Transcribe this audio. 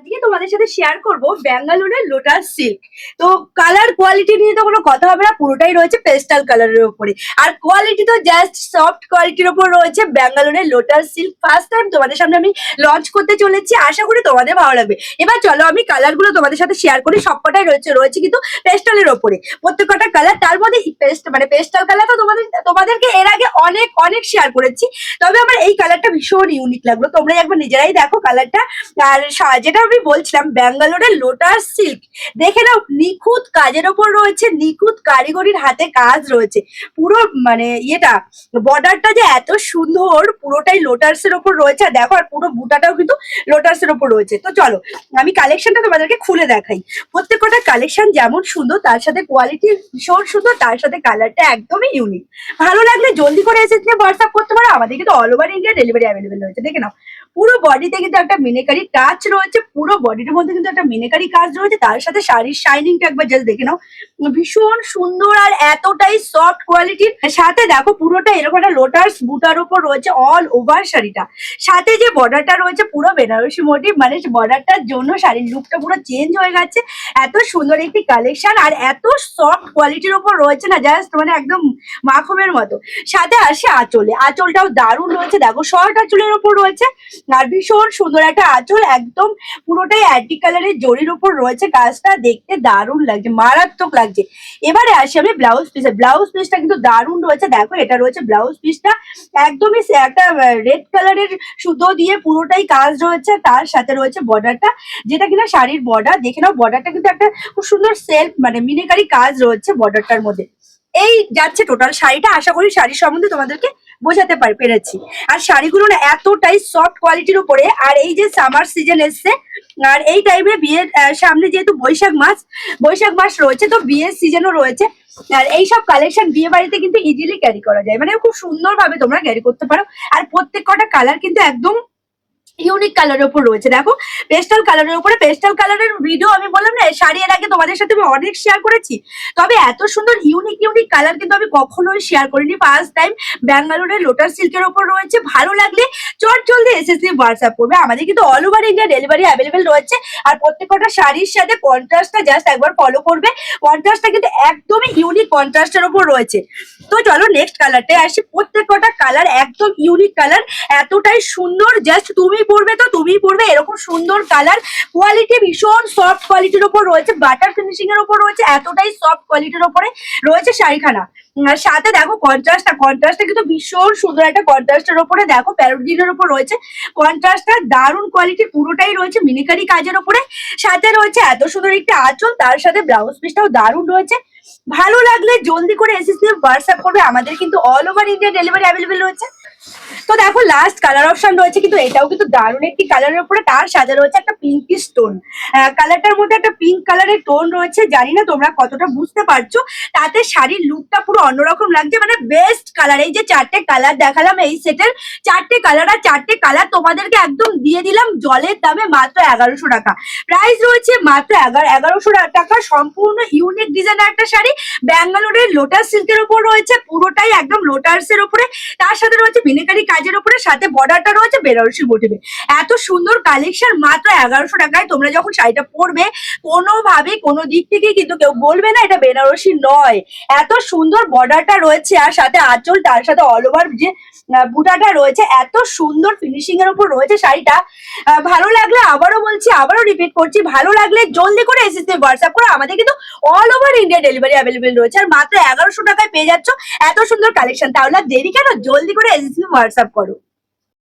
আজকে তোমাদের সাথে শেয়ার করব ব্যাঙ্গালোরের লোটাস সিল্ক। তো কালার কোয়ালিটি নিয়ে তো কোনো কথা হবে না, পুরোটাই রয়েছে পেস্টাল কালারের উপরে। আর কোয়ালিটি তো জাস্ট সফট কোয়ালিটির উপর রয়েছে ব্যাঙ্গালোরের লোটাস সিল্ক। ফার্স্ট টাইম তোমাদের সামনে আমি লঞ্চ করতে চলেছি, আশা করি তোমাদের ভালো লাগবে। এবার চলো আমি কালারগুলো তোমাদের সাথে শেয়ার করি। সবকটাই রয়েছে কিন্তু পেস্টালের ওপরে, প্রত্যেকটা কালার। তার মধ্যে পেস্টাল কালার তো তোমাদেরকে এর আগে অনেক অনেক শেয়ার করেছি, তবে আমার এই কালারটা ভীষণ ইউনিক লাগলো। তোমরা একবার নিজেরাই দেখো কালারটা। আর যেটা আমি বলছিলাম ব্যাঙ্গালোরের লোটাস সিল্ক, দেখে নাও নিখুঁত কাজের ওপর রয়েছে, নিখুঁত কারিগরির হাতে কাজ রয়েছে। পুরো মানে ইয়েটা বর্ডারটা যে এত সুন্দর, পুরোটাই লোটাসের ওপর রয়েছে। আর দেখো, আর পুরো বুটাটাও কিন্তু লোটাসের ওপর রয়েছে। তো চলো আমি কালেকশনটা তোমাদেরকে খুলে দেখাই। প্রত্যেকটা কালেকশন যেমন সুন্দর, তার সাথে কোয়ালিটি ভীষণ সুন্দর, তার সাথে কালারটা একদমই ইউনিক। ভালো লাগলে জলদি করে এসে হোয়াটসঅ্যাপ করতে পারো। আমাদের কিন্তু all over India delivery available রয়েছে। দেখে নাও পুরো বডিতে কিন্তু একটা মিনেকারি টাচ রয়েছে, পুরো বডির মধ্যে কিন্তু একটা মিনেকারি কাজ রয়েছে। তার সাথে শাড়ির শাইনিংটা একবার জাস্ট দেখে নাও, ভীষণ সুন্দর আর এতটাই সফট কোয়ালিটির। সাথে দেখো পুরোটা এরকম একটা লোটাস বুটার উপর রয়েছে অল ওভার শাড়িটা। সাথে যে বর্ডারটা রয়েছে পুরো বেনারসি মোটিভ, মানে বর্ডারটার জন্য শাড়ির লুকটা পুরো চেঞ্জ হয়ে গেছে। এত সুন্দর একটি কালেকশন আর এত সফট কোয়ালিটির উপর রয়েছে না, জাস্ট মানে একদম মাখনের মতো। সাথে আসে আঁচলে, আঁচলটাও দারুণ রয়েছে। দেখো শর্ট আঁচলের উপর রয়েছে আর ভীষণ সুন্দর একটা আঁচল, একদম পুরোটাই অ্যান্টিক কালারের জরির উপর রয়েছে। কাজটা দেখতে দারুণ লাগছে, মারাত্মক লাগছে। এবারে আসি আমি ব্লাউজ পিসে। ব্লাউজ পিসটা কিন্তু দারুণ রয়েছে। দেখো এটা রয়েছে ব্লাউজ পিসটা, একদমই একটা রেড কালারের সুতো দিয়ে পুরোটাই কাজ রয়েছে। তার সাথে রয়েছে বর্ডারটা, যেটা কিনা শাড়ির বর্ডার। দেখে নাও বর্ডারটা কিন্তু একটা খুব সুন্দর সেলফ মানে মিনেকারি কাজ রয়েছে বর্ডারটার মধ্যে। এই যাচ্ছে টোটাল শাড়িটা। আশা করি শাড়ির সম্বন্ধে তোমাদেরকে বোঝাতে পেরেছি। আর শাড়িগুলো না এতটাই সফট কোয়ালিটির উপরে। আর এই যে সামার সিজন এসছে, আর এই টাইমে বিয়ের সামনে যেহেতু বৈশাখ মাস রয়েছে, তো বিয়ের সিজনও রয়েছে। আর এইসব কালেকশন বিয়ে বাড়িতে কিন্তু ইজিলি ক্যারি করা যায়, মানে খুব সুন্দরভাবে তোমরা ক্যারি করতে পারো। আর প্রত্যেকটা কালার কিন্তু একদম ইউনিক কালারের উপর রয়েছে। দেখো পেস্টাল কালারের উপরে, পেস্টাল কালারের ভিডিও আমি বললাম না শাড়ি এর আগে তোমাদের সাথে আমি অনেক শেয়ার করেছি, তবে এত সুন্দর ইউনিক কালার কিন্তু আমি কখনোই শেয়ার করিনি। ফার্স্ট টাইম ব্যাঙ্গালোরের লোটাস সিল্কের উপর রয়েছে। ভালো লাগলে চট জলদি এসএসসি হোয়াটসঅ্যাপ করবে। আমাদের কিন্তু all over India delivery available রয়েছে। আর প্রত্যেকটা শাড়ির সাথে কন্ট্রাস্টটা জাস্ট একবার ফলো করবে। কন্ট্রাস্টটা কিন্তু একদমই ইউনিক কন্ট্রাস্টের উপর রয়েছে। তো চলো নেক্সট কালারটায় আসি। প্রত্যেকটা কালার একদম ইউনিক কালার, এতটাই সুন্দর, জাস্ট তুমি পরবে তো তুমিই পরবে এরকম সুন্দর কালার। কোয়ালিটি ভীষণ সফট কোয়ালিটির উপর রয়েছে, বাটার ফিনিশিং এর উপর রয়েছে, এতটাই সফট কোয়ালিটির উপরে রয়েছে শাড়িখানা। সাথে দেখো কন্ট্রাস্টটা কিন্তু ভীষণ সুন্দর একটা কন্ট্রাস্টের উপরে। দেখো প্যারোডিনের উপর রয়েছে কন্ট্রাস্টটা, দারুণ কোয়ালিটি, পুরোটাই রয়েছে মিনিকারি কাজের উপরে। সাথে রয়েছে এত সুন্দর একটা আঁচল, তার সাথে ব্লাউজ পিসটাও দারুণ রয়েছে। ভালো লাগলে জলদি করে এসএসসি হোয়াটসঅ্যাপ করবে। আমাদের কিন্তু all over India delivery available রয়েছে। তো দেখো লাস্ট কালার অপশন রয়েছে, কিন্তু এটাও কিন্তু দারুণ একটি কালারের উপরে। তার সাথে রয়েছে একটা পিঙ্কি স্টোন, কালারটার মধ্যে একটা পিঙ্ক কালারের টোন রয়েছে। জানি না তোমরা কতটা বুঝতে পারছো, তাতে শাড়ির লুকটা পুরো অন্যরকম লাগছে, মানে বেস্ট কালার। এই যে চারটে কালার দেখালাম এই সেটের, চারটে কালার, আর চারটে কালার তোমাদেরকে একদম দিয়ে দিলাম জলের দামে মাত্র 1100 টাকা। প্রাইস রয়েছে মাত্র 1100 টাকা। সম্পূর্ণ ইউনিক ডিজাইনের একটা শাড়ি, ব্যাঙ্গালোরের লোটাস সিল্কের উপর রয়েছে, পুরোটাই একদম লোটাসের উপরে। তার সাথে রয়েছে মিনিকারি কাজের উপরে, সাথে বর্ডারটা রয়েছে বেনারসি মোটিভে। এত সুন্দর কালেকশন মাত্র 1100 টাকায়। তোমরা যখন শাড়িটা পরবে কোনোভাবে কোনো দিক থেকে কিন্তু কেউ বলবে না এটা বেনারসি নয়। এত সুন্দর বর্ডারটা রয়েছে, আর সাথে আঁচল, তার সাথে অল ওভার যে বুটাটা রয়েছে, এত সুন্দর ফিনিশিং এর উপর রয়েছে শাড়িটা। ভালো লাগলে আবারও বলছি, আবারও রিপিট করছি, ভালো লাগলে জলদি করে এসএসসি হোয়াটসঅ্যাপ করো। আমাদের কিন্তু all over India delivery available রয়েছে। আর মাত্র 1100 টাকায় পেয়ে যাচ্ছ এত সুন্দর কালেকশন। তাহলে দেরি কেন, জলদি করে এসএসসি হোয়াটসঅ্যাপ করো।